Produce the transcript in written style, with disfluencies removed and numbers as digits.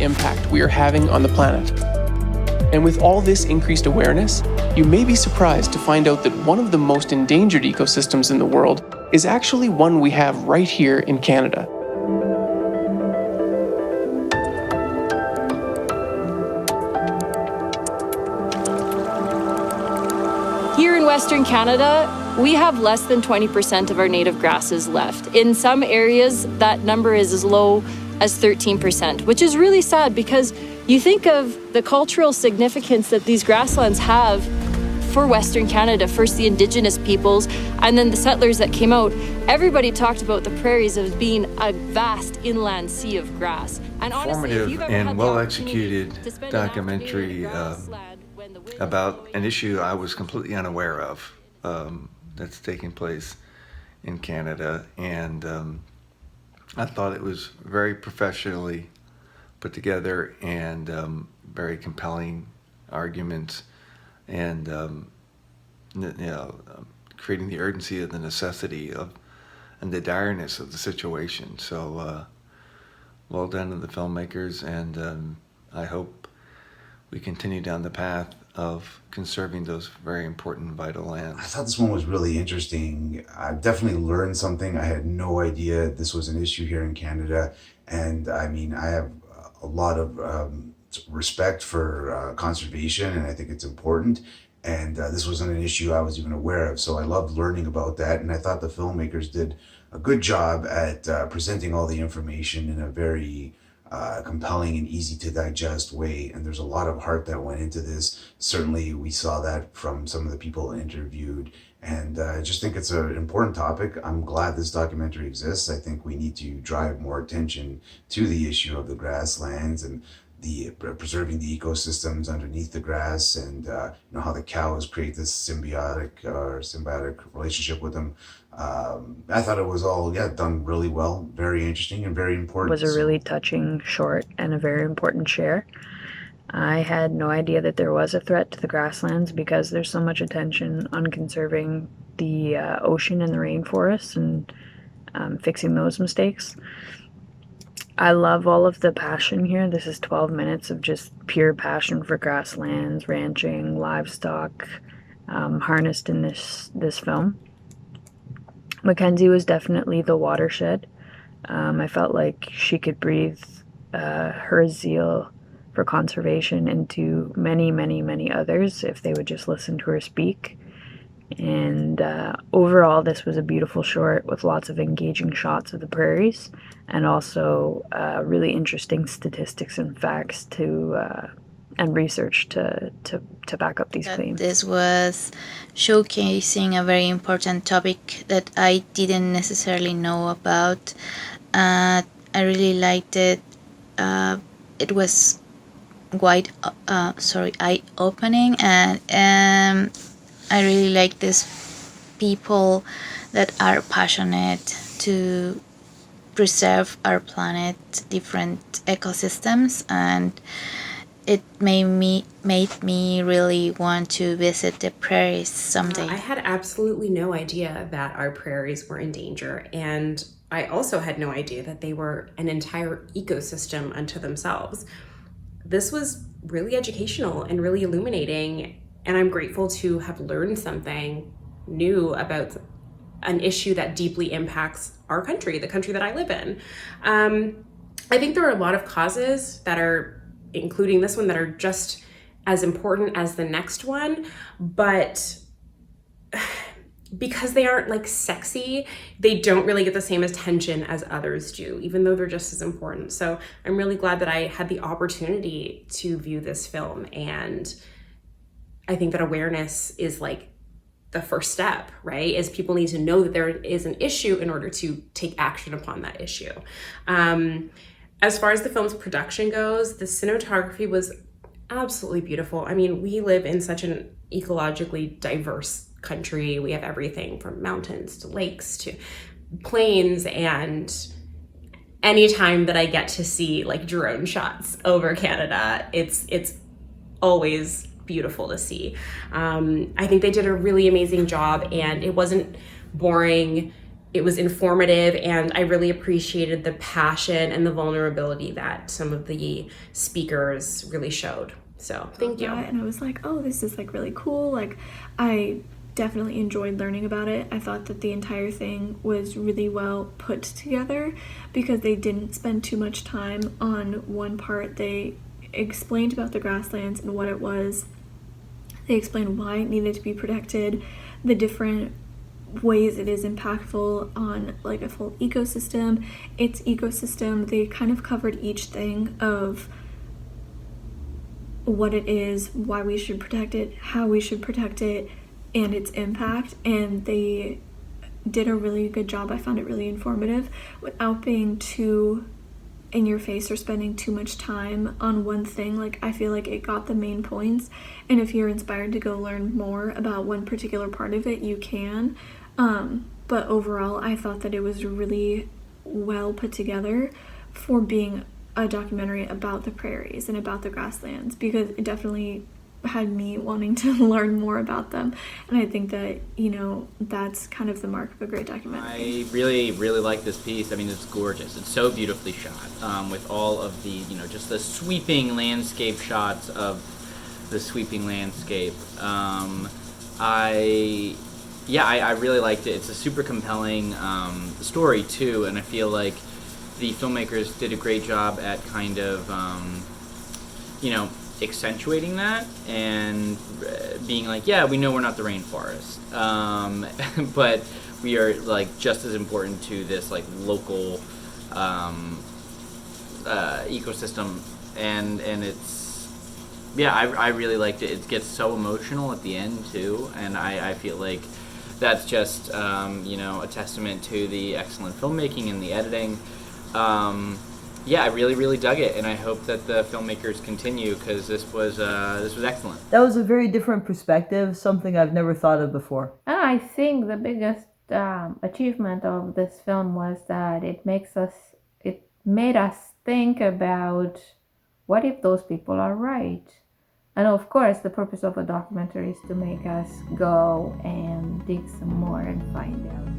the impact we are having on the planet. And with all this increased awareness, you may be surprised to find out that one of the most endangered ecosystems in the world is actually one we have right here in Canada. Here in Western Canada, we have less than 20% of our native grasses left. In some areas, that number is as low as 13%, which is really sad because you think of the cultural significance that these grasslands have for Western Canada, first the Indigenous peoples, and then the settlers that came out. Everybody talked about the prairies as being a vast inland sea of grass. And honestly, if you've ever had the well-executed opportunity to spend documentary an afternoon in a grassland when the wind is about blowing an issue I was completely unaware of that's taking place in Canada, and I thought it was very professionally put together and very compelling arguments, and creating the urgency of the necessity of and the direness of the situation. So well done to the filmmakers, and I hope we continue down the path of conserving those very important vital lands. I thought this one was really interesting. I definitely learned something. I had no idea this was an issue here in Canada. And I mean, I have a lot of respect for conservation, and I think it's important. And this wasn't an issue I was even aware of. So I loved learning about that. And I thought the filmmakers did a good job at presenting all the information in a very compelling and easy to digest way. And there's a lot of heart that went into this. Certainly we saw that from some of the people interviewed. And I just think it's an important topic. I'm glad this documentary exists. I think we need to drive more attention to the issue of the grasslands and the preserving the ecosystems underneath the grass, and how the cows create this symbiotic relationship with them. I thought it was all done really well, very interesting and very important. It was a really touching short and a very important share. I had no idea that there was a threat to the grasslands because there's so much attention on conserving the ocean and the rainforests and fixing those mistakes. I love all of the passion here. This is 12 minutes of just pure passion for grasslands, ranching, livestock, harnessed in this film. Mackenzie was definitely the watershed. I felt like she could breathe her zeal for conservation into many, many, many others if they would just listen to her speak. And overall, this was a beautiful short with lots of engaging shots of the prairies, and also really interesting statistics and facts and research to back up these claims. This was showcasing a very important topic that I didn't necessarily know about. I really liked it. It was quite eye-opening, and I really like these people that are passionate to preserve our planet, different ecosystems, and it made me really want to visit the prairies someday. I had absolutely no idea that our prairies were in danger, and I also had no idea that they were an entire ecosystem unto themselves. This was really educational and really illuminating, and I'm grateful to have learned something new about an issue that deeply impacts our country, the country that I live in. I think there are a lot of causes that are, including this one, that are just as important as the next one, but because they aren't like sexy, they don't really get the same attention as others do, even though they're just as important. So I'm really glad that I had the opportunity to view this film, and I think that awareness is like the first step, right? Is people need to know that there is an issue in order to take action upon that issue. As far as the film's production goes, the cinematography was absolutely beautiful. I mean, we live in such an ecologically diverse country. We have everything from mountains to lakes to plains, and anytime that I get to see like drone shots over Canada, it's always beautiful to see. I think they did a really amazing job, and it wasn't boring. it was informative, and I really appreciated the passion and the vulnerability that some of the speakers really showed. So thank you. And I was like, oh, this is like really cool. Like, I definitely enjoyed learning about it. I thought that the entire thing was really well put together because they didn't spend too much time on one part. They explained about the grasslands and what it was. They explained why it needed to be protected, the different ways it is impactful on like a full ecosystem, its ecosystem. They kind of covered each thing of what it is, why we should protect it, how we should protect it, and its impact. And they did a really good job. I found it really informative without being too in your face or spending too much time on one thing. Like, I feel like it got the main points, and if you're inspired to go learn more about one particular part of it, you can. But overall, I thought that it was really well put together for being a documentary about the prairies and about the grasslands, because it definitely had me wanting to learn more about them. And I think that, you know, that's kind of the mark of a great documentary. I really, really like this piece. I mean, it's gorgeous. It's so beautifully shot, with all of the, you know, just the sweeping landscape shots of the sweeping landscape. I really liked it. It's a super compelling story too, and I feel like the filmmakers did a great job at kind of, accentuating that and being like, yeah, we know we're not the rainforest, but we are like just as important to this like local ecosystem, and it's, yeah, I really liked it. It gets so emotional at the end too, and I feel like that's just a testament to the excellent filmmaking and the editing. I really dug it, and I hope that the filmmakers continue, because this was excellent. That was a very different perspective, something I've never thought of before. I think the biggest achievement of this film was that it made us think about what if those people are right. And of course, the purpose of a documentary is to make us go and dig some more and find out.